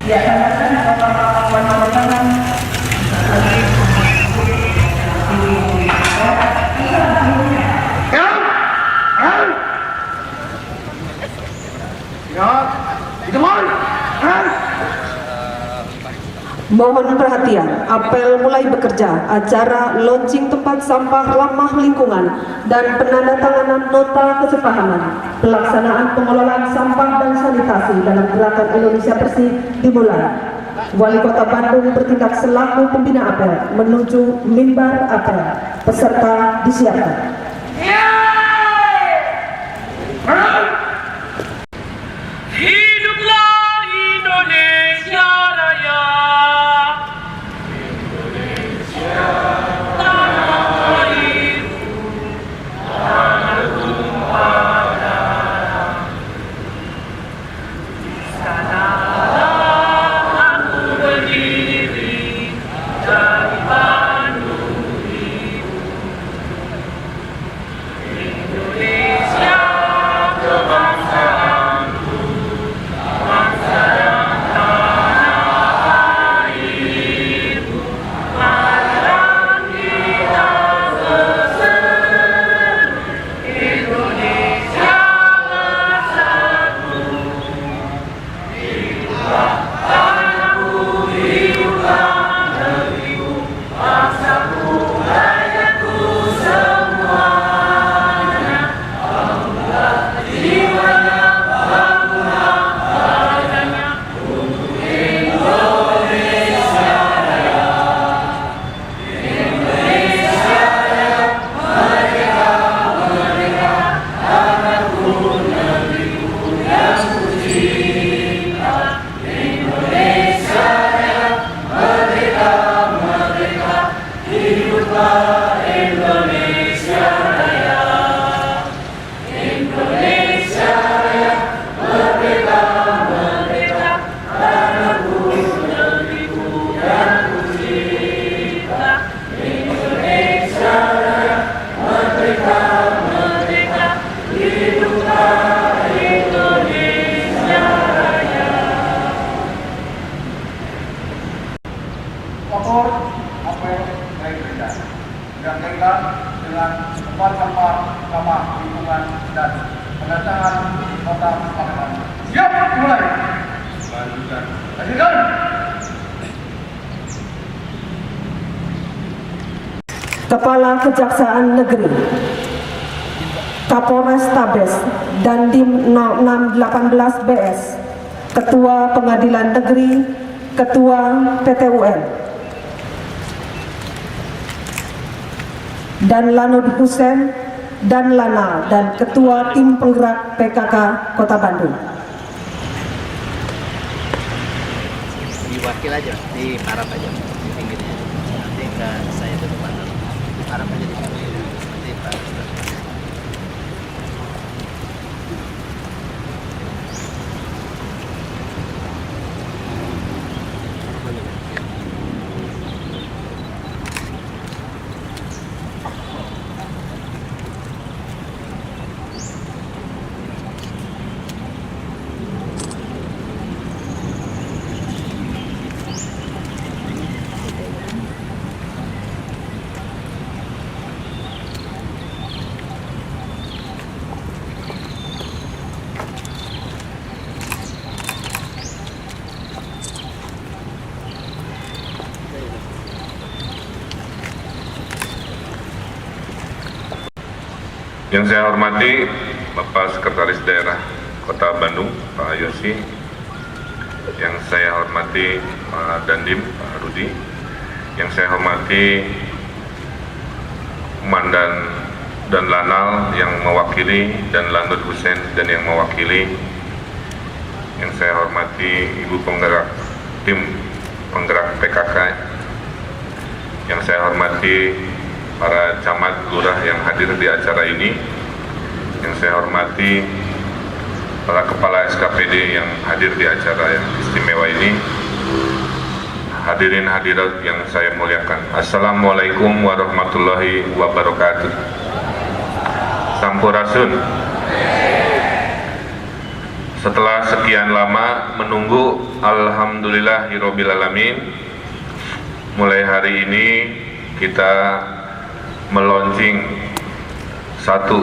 Diadakan beberapa penandatangan Mohon perhatian, apel mulai bekerja. Acara launching tempat sampah ramah lingkungan dan penandatanganan nota kesepahaman pelaksanaan pengelolaan sampah dan sanitasi dalam gerakan Indonesia Bersih dimulai. Wali Kota Bandung bertindak selaku pembina apel menuju mimbar apel. Peserta disiapkan. Hiduplah Indonesia Raya. Motor apel naik rendah dan kaitan dengan tempat sampah ramah lingkungan dan penandatangan nota kesepakatan. Siap, mulai. Lanjutkan. Kepala Kejaksaan Negeri, Kapolres Tabes, Dandim 0618 BS, Ketua Pengadilan Negeri, Ketua PT UN, dan Lanud Hussein dan Lana, dan Ketua Tim Penggerak PKK Kota Bandung. Diwakil aja, di harap aja di pinggirnya. Nanti ke saya ke depan. Harap aja di pinggir. Nanti Pak. Yang saya hormati Bapak Sekretaris Daerah Kota Bandung, Pak Yosi. Yang saya hormati Pak Dandim, Pak Rudi. Yang saya hormati Komandan dan Lanal yang mewakili, dan Lanud Hussein dan yang mewakili. Yang saya hormati Ibu Penggerak Tim Penggerak PKK. Yang saya hormati para camat lurah yang hadir di acara ini. Yang saya hormati para kepala SKPD yang hadir di acara yang istimewa ini. Hadirin hadirat yang saya muliakan, Assalamualaikum warahmatullahi wabarakatuh. Sampurasun. Setelah sekian lama menunggu, alhamdulillahirobbilalamin, mulai hari ini kita meluncing satu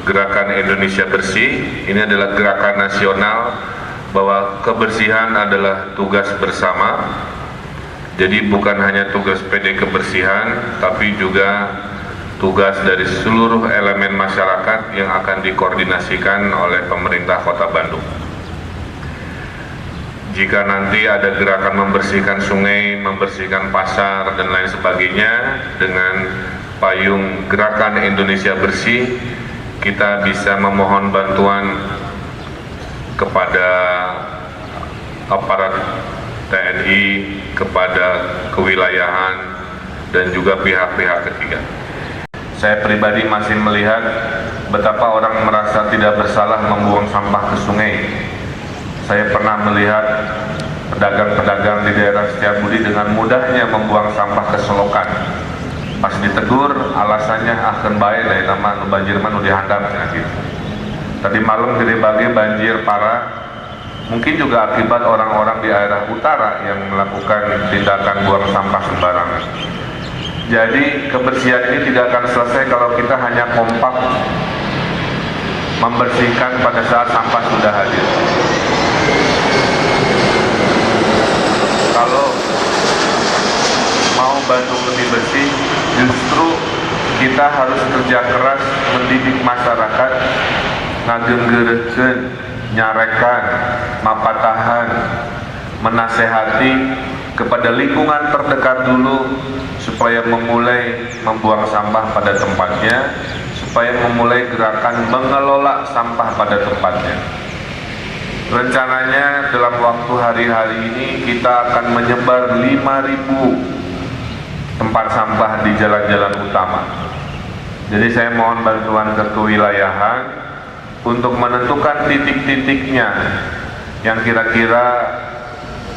gerakan Indonesia Bersih. Ini adalah gerakan nasional bahwa kebersihan adalah tugas bersama. Jadi bukan hanya tugas PD kebersihan, tapi juga tugas dari seluruh elemen masyarakat yang akan dikoordinasikan oleh pemerintah Kota Bandung. Jika nanti ada gerakan membersihkan sungai, membersihkan pasar, dan lain sebagainya, dengan payung Gerakan Indonesia Bersih, kita bisa memohon bantuan kepada aparat TNI, kepada kewilayahan, dan juga pihak-pihak ketiga. Saya pribadi masih melihat betapa orang merasa tidak bersalah membuang sampah ke sungai. Saya pernah melihat pedagang-pedagang di daerah Setiabudi dengan mudahnya membuang sampah ke selokan. Pas ditegur, alasannya akan baik dari nama banjir mah nu dihandap gitu. Tadi malam Gede Bage banjir parah. Mungkin juga akibat orang-orang di daerah utara yang melakukan tindakan buang sampah sembarangan. Jadi kebersihan ini tidak akan selesai kalau kita hanya kompak membersihkan pada saat sampah sudah hadir. Kalau mau Bandung lebih bersih, justru kita harus kerja keras mendidik masyarakat, ngagenggeureukeun, nyarekan, mapatahan, menasehati kepada lingkungan terdekat dulu supaya memulai membuang sampah pada tempatnya, supaya memulai gerakan mengelola sampah pada tempatnya. Rencananya dalam waktu hari-hari ini kita akan menyebar 5.000 tempat sampah di jalan-jalan utama. Jadi saya mohon bantuan ke kewilayahan untuk menentukan titik-titiknya yang kira-kira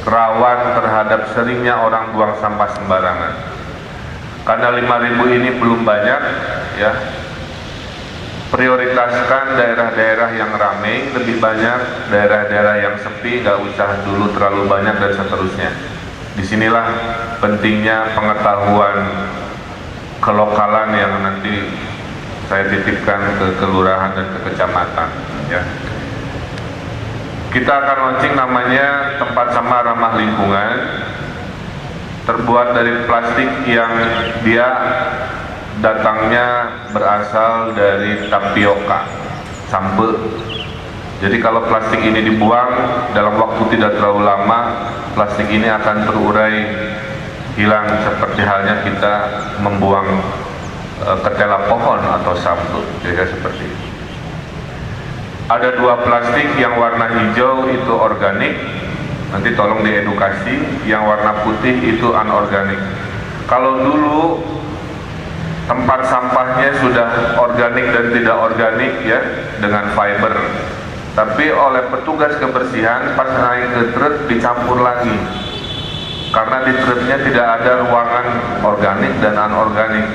rawan terhadap seringnya orang buang sampah sembarangan. Karena 5.000 ini belum banyak, ya, prioritaskan daerah-daerah yang ramai, lebih banyak daerah-daerah yang sepi, nggak usah dulu terlalu banyak dan seterusnya. Disinilah pentingnya pengetahuan kelokalan yang nanti saya titipkan ke kelurahan dan ke kecamatan, ya. Kita akan launching namanya tempat sampah ramah lingkungan, terbuat dari plastik yang dia datangnya berasal dari tapioka, sambe. Jadi kalau plastik ini dibuang dalam waktu tidak terlalu lama, plastik ini akan terurai, hilang, seperti halnya kita membuang ketela pohon atau sambe, jadi seperti itu. Ada 2 plastik, yang warna hijau itu organik, nanti tolong diedukasi, yang warna putih itu anorganik. Kalau dulu tempat sampahnya sudah organik dan tidak organik, ya, dengan fiber, tapi oleh petugas kebersihan pas naik ke truk dicampur lagi, karena di truknya tidak ada ruangan organik dan anorganik.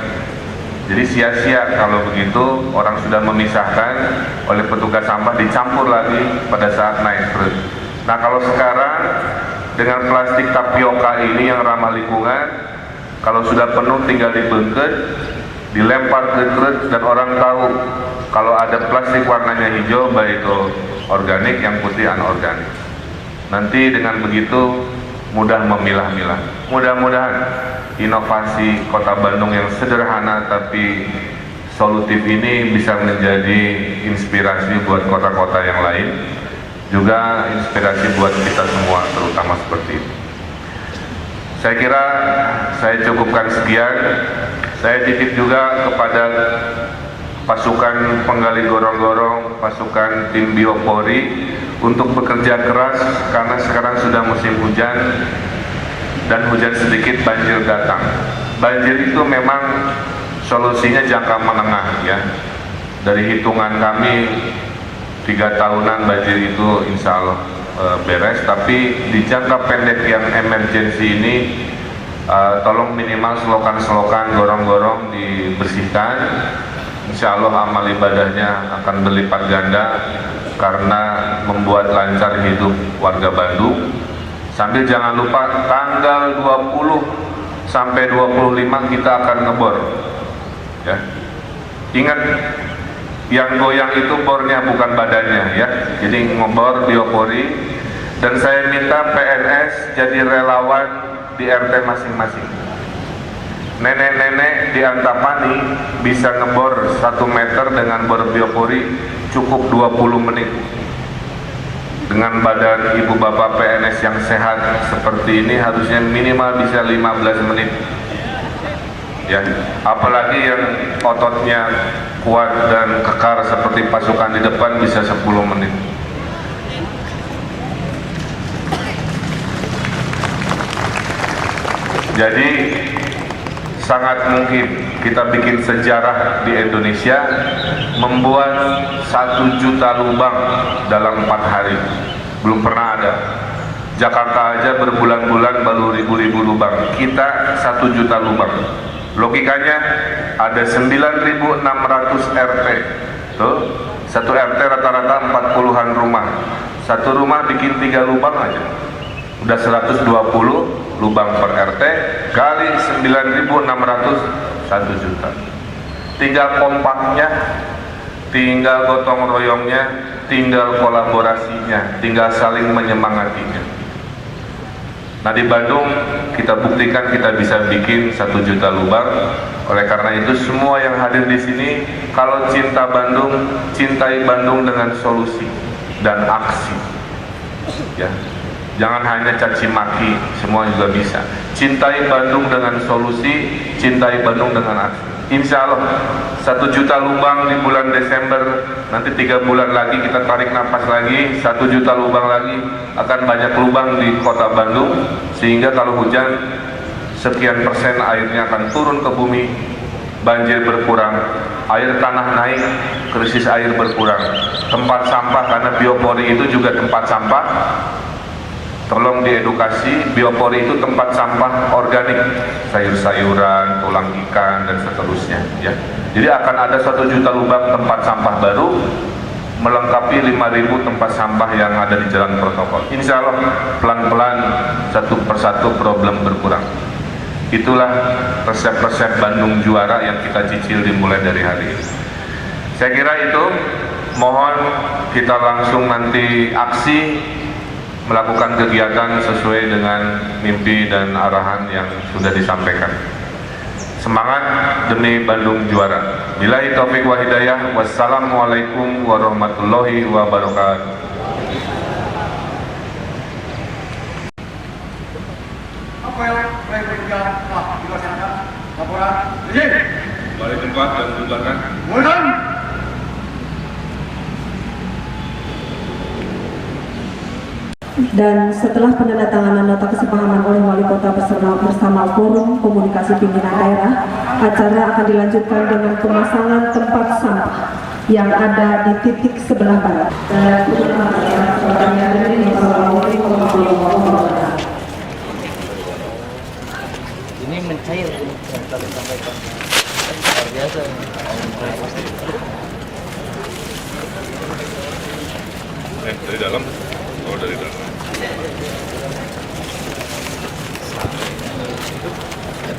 Jadi sia-sia kalau begitu orang sudah memisahkan, oleh petugas sampah dicampur lagi pada saat naik truk. Nah kalau sekarang dengan plastik tapioka ini yang ramah lingkungan, kalau sudah penuh tinggal dibengket, dilempar ke truk, dan orang tahu kalau ada plastik warnanya hijau, baik itu organik, yang putih anorganik. Nanti dengan begitu mudah memilah-milah. Mudah-mudahan inovasi Kota Bandung yang sederhana tapi solutif ini bisa menjadi inspirasi buat kota-kota yang lain, juga inspirasi buat kita semua, terutama seperti itu. Saya kira saya cukupkan sekian. Saya titip juga kepada pasukan penggali gorong-gorong, pasukan tim Biopori untuk bekerja keras, karena sekarang sudah musim hujan dan hujan sedikit banjir datang. Banjir itu memang solusinya jangka menengah, ya. Dari hitungan kami 3 tahunan banjir itu insya Allah beres, tapi di jangka pendek yang emergensi ini tolong minimal selokan-selokan, gorong-gorong dibersihkan, insya Allah amal ibadahnya akan berlipat ganda karena membuat lancar hidup warga Bandung. Sambil jangan lupa tanggal 20 sampai 25 kita akan ngebor ya. Ingat, yang goyang itu bornya bukan badannya ya. Jadi ngebor biopori, dan saya minta PNS jadi relawan di RT masing-masing. Nenek-nenek di Antapani bisa ngebor 1 meter dengan bor biopori cukup 20 menit. Dengan badan ibu bapak PNS yang sehat seperti ini harusnya minimal bisa 15 menit ya, apalagi yang ototnya kuat dan kekar seperti pasukan di depan bisa 10 menit. Jadi sangat mungkin kita bikin sejarah di Indonesia membuat 1 juta lubang dalam 4 hari. Belum pernah ada. Jakarta aja berbulan-bulan baru ribu-ribu lubang. Kita 1 juta lubang. Logikanya ada 9.600 RT. Tuh, 1 RT rata-rata 40-an rumah. 1 rumah bikin 3 lubang aja. Udah 120 lubang per RT kali 9.600, 1 juta. Tinggal kompaknya, tinggal gotong royongnya, tinggal kolaborasinya, tinggal saling menyemangatinya. Nah, di Bandung kita buktikan kita bisa bikin 1 juta lubang. Oleh karena itu semua yang hadir di sini, kalau cinta Bandung, cintai Bandung dengan solusi dan aksi ya. Jangan hanya caci maki, semua juga bisa. Cintai Bandung dengan solusi, cintai Bandung dengan aksi. Insya Allah 1 juta lubang di bulan Desember, nanti 3 bulan lagi kita tarik nafas lagi, 1 juta lubang lagi, akan banyak lubang di kota Bandung, sehingga kalau hujan sekian persen airnya akan turun ke bumi, banjir berkurang, air tanah naik, krisis air berkurang. Tempat sampah, karena biopori itu juga tempat sampah, tolong diedukasi, biopori itu tempat sampah organik, sayur-sayuran, tulang ikan, dan seterusnya ya. Jadi akan ada 1 juta lubang tempat sampah baru, melengkapi 5.000 tempat sampah yang ada di jalan protokol. Insya Allah pelan-pelan, 1 persatu problem berkurang. Itulah resep-resep Bandung juara yang kita cicil dimulai dari hari ini. Saya kira itu, mohon kita langsung nanti aksi, melakukan kegiatan sesuai dengan mimpi dan arahan yang sudah disampaikan. Semangat demi Bandung juara. Billahi taufik wa hidayah. Wassalamualaikum warahmatullahi wabarakatuh. Apel Republika telah dilaksanakan. Laporan izin. Balik tempat dan bubarkan. Mulai. Dan setelah penandatanganan nota kesepahaman oleh Wali Kota bersama Forum Komunikasi Pimpinan Daerah, acara akan dilanjutkan dengan pemasangan tempat sampah yang ada di titik sebelah barat. Ini mencair yang tadi sampaikan. Luar biasa. Dari dalam? Oh, dari dalam.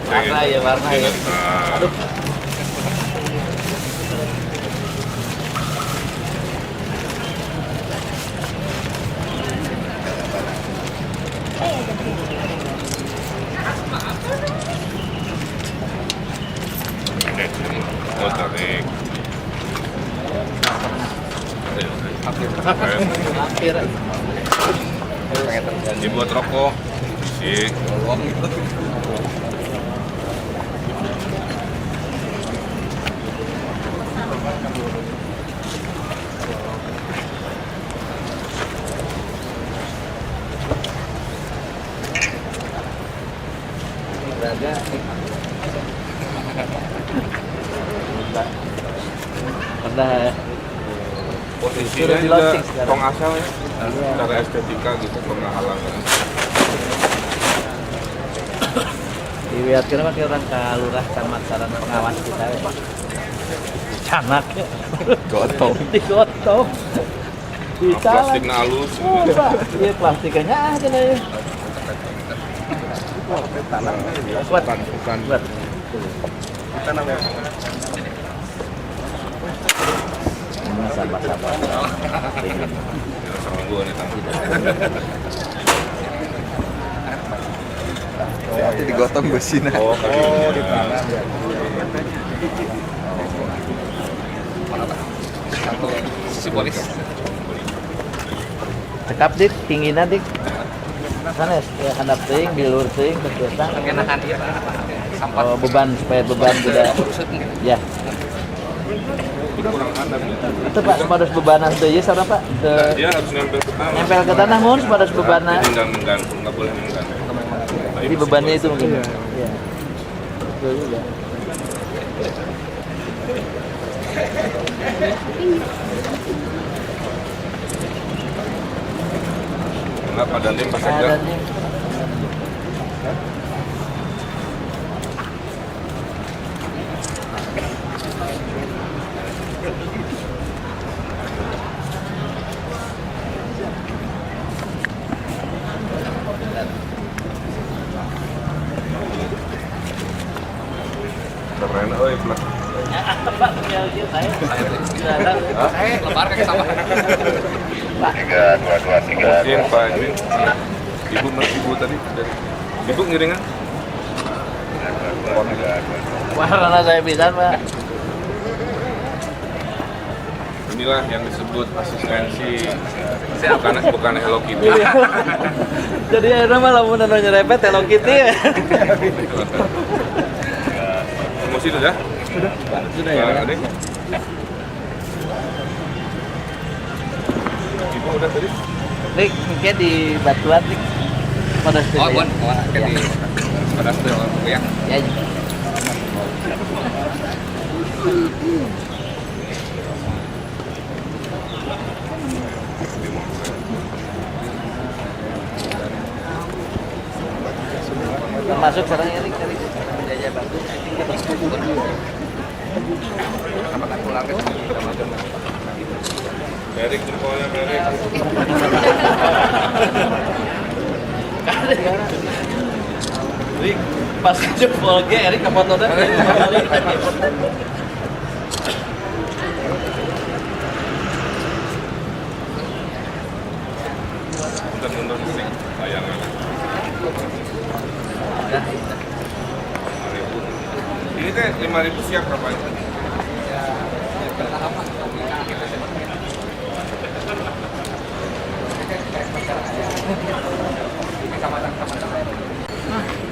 Warna ya, warna ya. Aduh. Oh, tarik. Hampir. Dibuat rokok. Sik. Berada. Pernah. Posisinya juga tong asal ya. Secara estetika gitu, penghalangan. Diwiatkeun mah ke orang ka lurah camat saran pengawas kita. anaknya Gotong. digotong. Bisa lah. Plastiknya halus. Oh, Pak. Iya plastiknya aja lah ya. Kuat. Bukan. Kuat. Ini sama-sama. Seminggu nih tanggung. Nanti digotong besinya. Oh, di tangan. Simbolis. Cekap dik, tingginya dik. Sana ya handap ting, bilur ting, kegiatan. Enakan dia. Oh, beban supaya beban tidak. Ya. Itu Pak, sepados bebanan tuh ya sana Pak. Dia harus nempel ke tanah. Nempel ke tanah mohon sepados bebanan. Jadi nggak menggantung, nggak boleh menggantung. Jadi bebannya itu mungkin. Iya. Betul juga. Enggak pada lim pas aja. Ada nih. Keren, oi, plak. Pak, tinggal dia saya. Lebar kayak sama. Mungkin Pak ini. Ibu tadi. Ibu ngiringan? Warna saya bisa Pak. Inilah yang disebut asistensi. Bukan Hello Kitty. Jadi akhirnya malah mau nyerempet Hello Kitty ya. Promosi sudah? Sudah ya. Adik? Ibu udah tadi? Dik, mungkin di batuan dik. Pada Oh, studio. buat kayak di pada studio ya. Ya. Termasuk sekarang ini kali penjajah bagus. Sama kan pulang ke Merik jempolnya, Merik. Dik, pas jempol ge Erik kepotonan. Mundur sih, bayangan. Ini teh 5.000 siap kapan?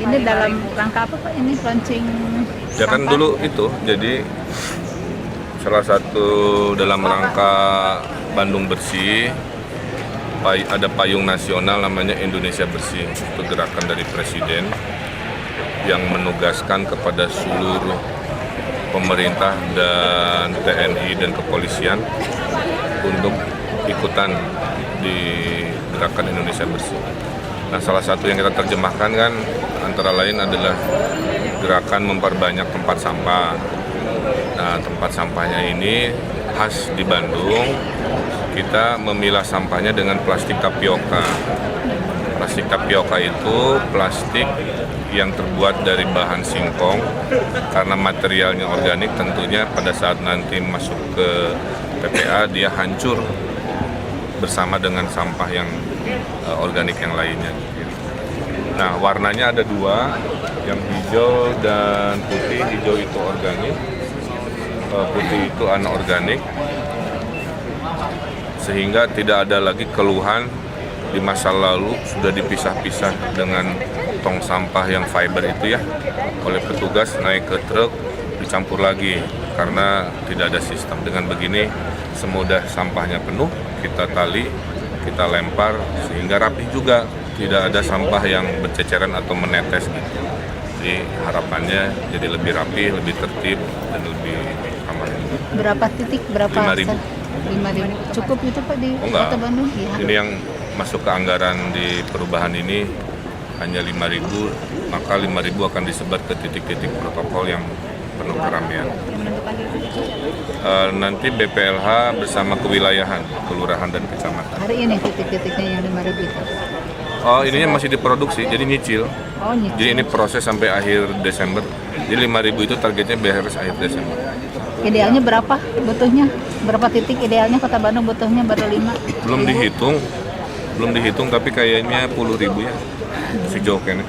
Ini dalam rangka apa Pak? Ini launching Ya kan sampah? dulu itu, jadi salah satu dalam rangka Bandung Bersih, ada payung nasional namanya Indonesia Bersih. Itu gerakan dari Presiden yang menugaskan kepada seluruh pemerintah dan TNI dan kepolisian untuk ikutan di gerakan Indonesia Bersih. Nah, salah satu yang kita terjemahkan kan antara lain adalah gerakan memperbanyak tempat sampah. Nah, tempat sampahnya ini khas di Bandung. Kita memilah sampahnya dengan plastik tapioka. Plastik tapioka itu plastik yang terbuat dari bahan singkong. Karena materialnya organik, tentunya pada saat nanti masuk ke TPA dia hancur bersama dengan sampah yang organik yang lainnya. Nah, warnanya ada dua, yang hijau dan putih. Hijau itu organik, putih itu anorganik, sehingga tidak ada lagi keluhan di masa lalu sudah dipisah-pisah dengan tong sampah yang fiber itu ya, oleh petugas naik ke truk dicampur lagi karena tidak ada sistem. Dengan begini semudah sampahnya penuh, kita tali, kita lempar sehingga rapi juga, tidak ada sampah yang berceceran atau menetes gitu. Jadi harapannya jadi lebih rapi, lebih tertib dan lebih aman. Berapa titik? Berapa? 5.000. 5.000. Cukup itu Pak di Oh, enggak. Kota Bandung? Iya. Ini yang masuk ke anggaran di perubahan ini hanya 5.000, maka 5.000 akan disebar ke titik-titik protokol yang penuh keramaian. dipanggil? Nanti BPLH bersama kewilayahan, kelurahan dan kecamatan. Hari ini titik-titiknya yang 5.000 itu. Oh, ininya masih diproduksi, jadi nyicil. Oh, nyicil. Jadi ini proses sampai akhir Desember. Jadi 5.000 itu targetnya beres akhir Desember. Idealnya berapa butuhnya? Berapa titik idealnya Kota Bandung butuhnya baru 5? Belum dihitung tapi kayaknya 10.000 ya sejauh ini.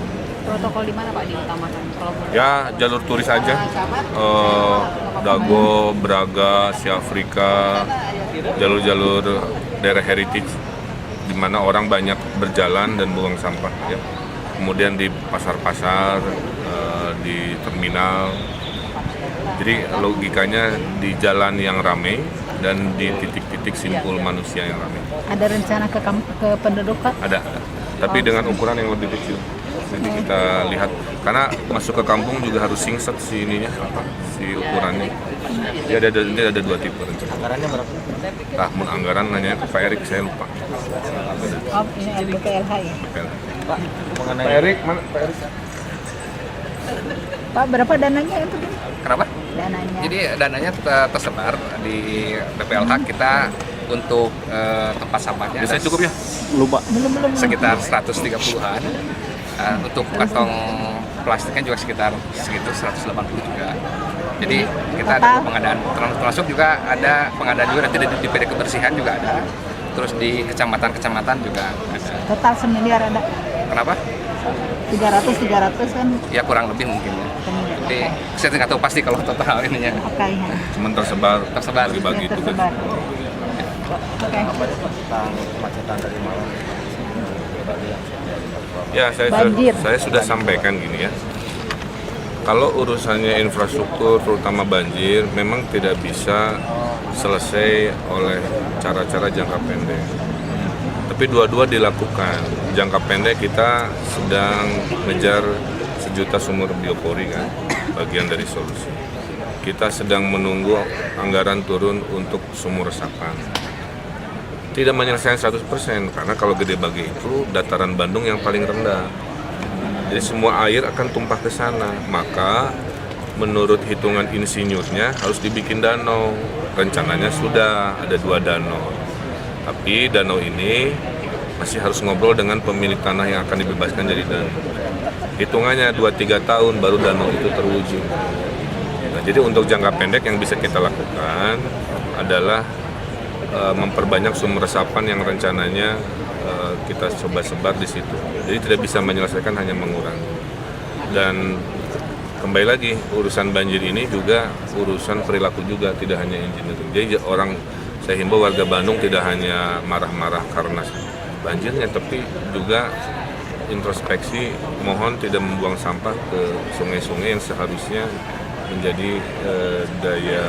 Protokol di mana Pak diutamakan? Kalau Ya jalur turis aja, Dago, Braga, Siafrika, jalur-jalur daerah heritage di mana orang banyak berjalan dan buang sampah ya. Kemudian di pasar-pasar, di terminal. Jadi logikanya di jalan yang ramai dan di titik-titik simpul manusia yang ramai. ada rencana ke penduduk Pak? Ada. Tapi dengan ukuran yang lebih kecil. Jadi kita lihat karena masuk ke kampung juga harus singset si ininya si ukurannya. Dia ada 2 tipe rencana. Anggarannya berapa? Tahun anggaran nanya ke Pak Erik, saya lupa. Oh, ini BPLH ya. Pak, mengenai Pak Erik mana? Pak Erik. Pak, berapa dananya itu? Kenapa? Dananya. Jadi dananya tersebar di BPLH kita untuk tempat sampahnya. Biasanya cukup ya? Belum. Sekitar 130-an. Untuk kantong plastiknya juga sekitar segitu 180 juga. Jadi kita ada pengadaan, termasuk juga ada pengadaan juga nanti di PD kebersihan juga ada. Terus di kecamatan-kecamatan juga ada. Total 1 miliar ada. Kenapa? 300 kan. Ya kurang lebih mungkin ya. Jadi saya nggak tahu pasti kalau total ininya. Oke. Ya. Cuman tersebar bagi-bagi itu kan. Tersebar. Oke. tentang kemacetan dari Malang? Ya, Banjir. saya sudah sampaikan gini ya. Kalau urusannya infrastruktur, terutama banjir, memang tidak bisa selesai oleh cara-cara jangka pendek. Tapi dua-dua dilakukan. Jangka pendek kita sedang ngejar 1 juta sumur biopori kan, bagian dari solusi. Kita sedang menunggu anggaran turun untuk sumur resapan. Tidak menyelesaikan 100%, karena kalau Gede Bage itu dataran Bandung yang paling rendah. Jadi semua air akan tumpah ke sana. Maka menurut hitungan insinyurnya harus dibikin danau. Rencananya sudah ada 2 danau. Tapi danau ini masih harus ngobrol dengan pemilik tanah yang akan dibebaskan dari danau. Hitungannya 2-3 tahun baru danau itu terwujud. Nah, jadi untuk jangka pendek yang bisa kita lakukan adalah memperbanyak sumber resapan yang rencananya kita coba sebar di situ. Jadi tidak bisa menyelesaikan, hanya mengurangi. Dan kembali lagi, urusan banjir ini juga urusan perilaku juga, tidak hanya engineering. Jadi saya himbau warga Bandung tidak hanya marah-marah karena banjirnya, tapi juga introspeksi, mohon tidak membuang sampah ke sungai-sungai yang seharusnya menjadi daya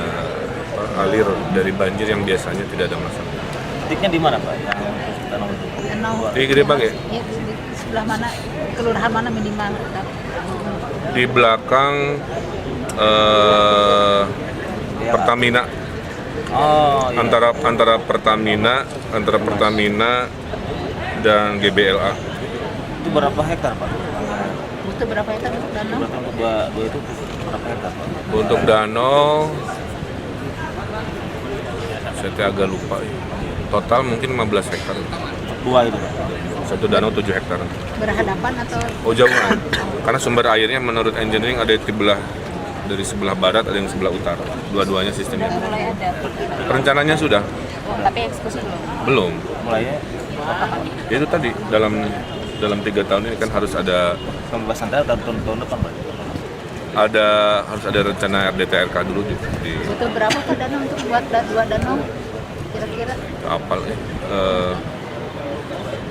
alir dari banjir yang biasanya tidak ada masalah. Titiknya di mana Pak? Yang danau itu? Danau. Di Gede Bage? Ya, di sebelah mana? Kelurahan mana minimal? Di belakang Pertamina. Oh iya. Antara Pertamina dan GBLA. Itu berapa hektar Pak? Butuh berapa hektar untuk danau? Berarti untuk dua itu berapa hektar Pak? Untuk danau saya agak lupa ya. Total mungkin 15 hektar. 2 itu Pak? Satu danau 7 hektar. Berhadapan atau Oh jauhan. Karena sumber airnya menurut engineering ada dari sebelah barat, ada yang sebelah utara. Dua-duanya sistemnya. mulai ada? Rencananya sudah? Tapi eksekusi belum? Belum. Mulainya Itu tadi dalam 3 tahun ini kan harus ada pembebasan tanah tahun depan Pak? harus ada rencana RDTRK dulu di Butuh berapa ke danau untuk buat 2 danau? Kira-kira apal ya.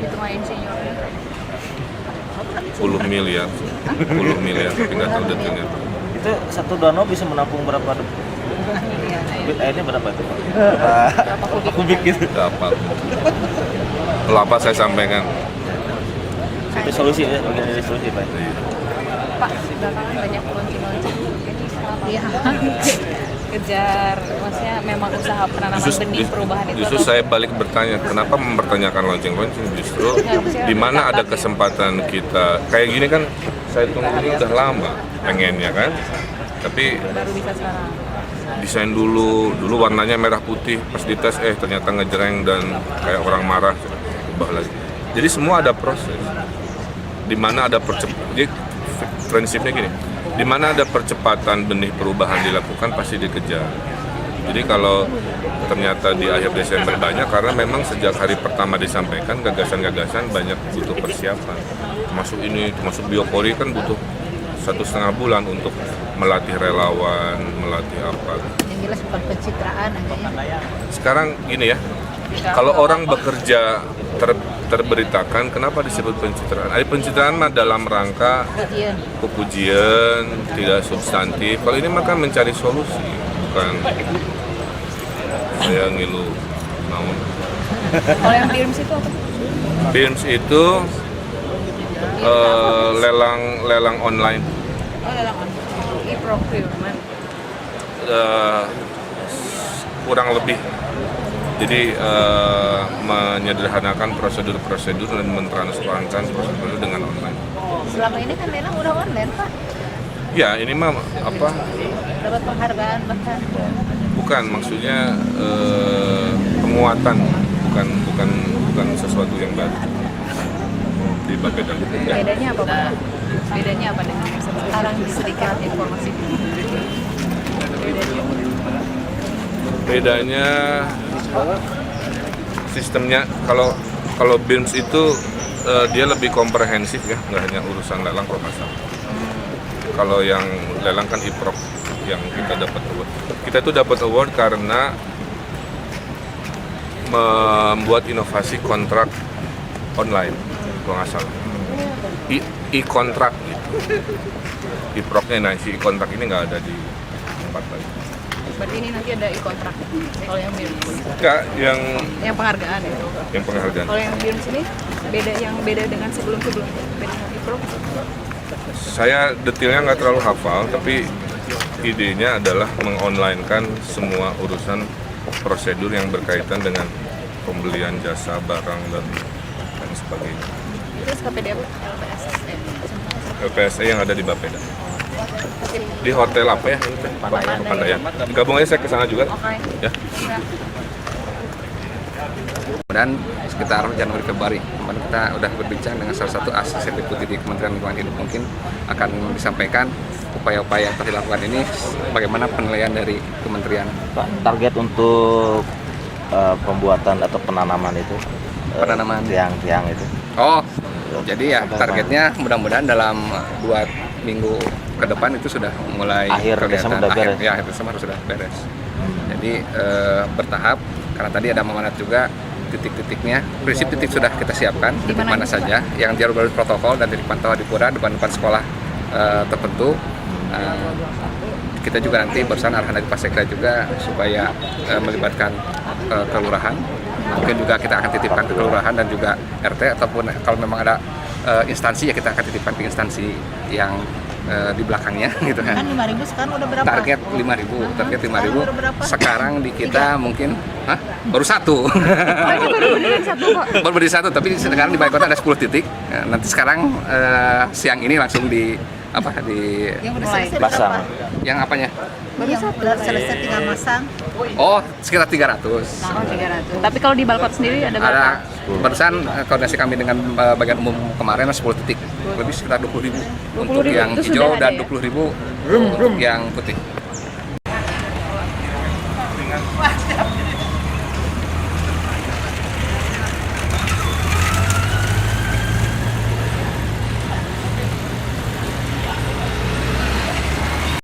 hitungan insinyurnya. 10 miliar tapi nggak tahu detailnya. Itu satu danau bisa menampung berapa kubik airnya berapa itu Pak? Berapa kubik gitu? Nggak apal. Kalau apa saya sampaikan. Itu solusi ya, bagian dari solusi Pak. Pak, belakangan banyak launching-launching. Iya. Kejar, maksudnya memang usaha penanaman benih perubahan itu. Justru saya balik bertanya, kenapa mempertanyakan launching? Justru di mana ada kesempatan kita kayak gini kan, saya tunggu ini udah lama pengennya kan, tapi Baru bisa sekarang. desain dulu warnanya merah putih, pas dites ternyata ngejreng dan kayak orang marah, ubah lagi. Jadi semua ada proses. Di mana ada jadi prinsipnya gini, di mana ada percepatan benih perubahan dilakukan pasti dikejar. Jadi kalau ternyata di akhir Desember banyak, karena memang sejak hari pertama disampaikan gagasan-gagasan banyak butuh persiapan. Termasuk biopori kan butuh 1,5 bulan untuk melatih relawan, melatih apa. Yang jelas bukan pencitraan aja. Sekarang gini ya, kalau orang bekerja terberitakan, kenapa disebut pencitraan? Pencitraan mah dalam rangka pujian, tidak substantif. Kalau ini maka mencari solusi, bukan saya ngilu mau. Kalau yang BIRMS itu apa? BIRMS itu lelang online. Oh, lelang e-procurement. Kurang lebih. Jadi menyederhanakan prosedur-prosedur dan mentransparankan prosedur dengan online. Selama ini kan lelang udah online, Pak. Ya, ini mah apa? Dapat penghargaan bahkan. Bukan, maksudnya penguatan, bukan sesuatu yang baru di Bapeda. Ya. Bedanya apa, Pak? Bedanya apa dengan yang sekarang sedikit informasi? Bedanya sistemnya, kalau BIRMS itu dia lebih komprehensif ya, nggak hanya urusan lelang proposal. Kalau yang lelang kan e-proc yang kita dapat award. Kita itu dapat award karena membuat inovasi kontrak online, kalau nggak salah. E-kontrak gitu. E-procnya, nah si e-kontrak ini nggak ada di tempat lain. Berarti ini nanti ada e-kontrak kalau yang BIRMS? Enggak, yang penghargaan itu. Yang penghargaan. Kalau yang BIRMS ini beda dengan sebelum-sebelumnya, beda dengan e-proc. Saya detailnya nggak terlalu hafal, tapi idenya adalah mengonlinekan semua urusan prosedur yang berkaitan dengan pembelian jasa, barang, dan sebagainya. Terus KPD apa? LPSSE. LPSE yang ada di Bapeda. Di hotel apa ya? Pandayan. Gabung aja saya ke sana juga. Oke. Ya. Dan sekitar Januari Februari kemarin kita udah berbincang dengan salah satu asisten deputi di Kementerian Lingkungan Hidup, mungkin akan disampaikan upaya-upaya yang telah dilakukan ini, bagaimana penilaian dari kementerian. Pak, target untuk pembuatan atau penanaman itu, Penanaman tiang-tiang itu. Oh, jadi ya targetnya mudah-mudahan dalam 2 minggu ke depan itu sudah mulai Akhir kelihatan. Desember udah beres. Akhir Desember sudah beres. Jadi bertahap, karena tadi ada amanat juga titik-titiknya, prinsip titik sudah kita siapkan, titik mana saja yang jalur protokol dan titik pantau di pura depan sekolah tertentu. Kita juga nanti bersama arahan dari Pak Sekda juga supaya melibatkan kelurahan. Mungkin juga kita akan titipkan ke kelurahan dan juga RT, ataupun kalau memang ada instansi ya kita akan titipkan ke instansi yang di belakangnya gitu kan. Kan 5.000 sekarang udah berapa? Target 5.000. Sekarang di kita mungkin baru 1. Baru berdiri 1, tapi sekarang di balai kota ada 10 titik. Nanti sekarang siang ini langsung di yang udah selesai Pasang. berapa? yang apanya? Yang udah selesai tinggal masang. Oh, sekitar 300. Oh, 300. Tapi kalau di Balkot sendiri ada berapa? Ada barusan koordinasi kami dengan bagian umum kemarin 10 titik, lebih sekitar 20.000 untuk yang Itu hijau sudah ada dan ya? 20.000 untuk yang putih.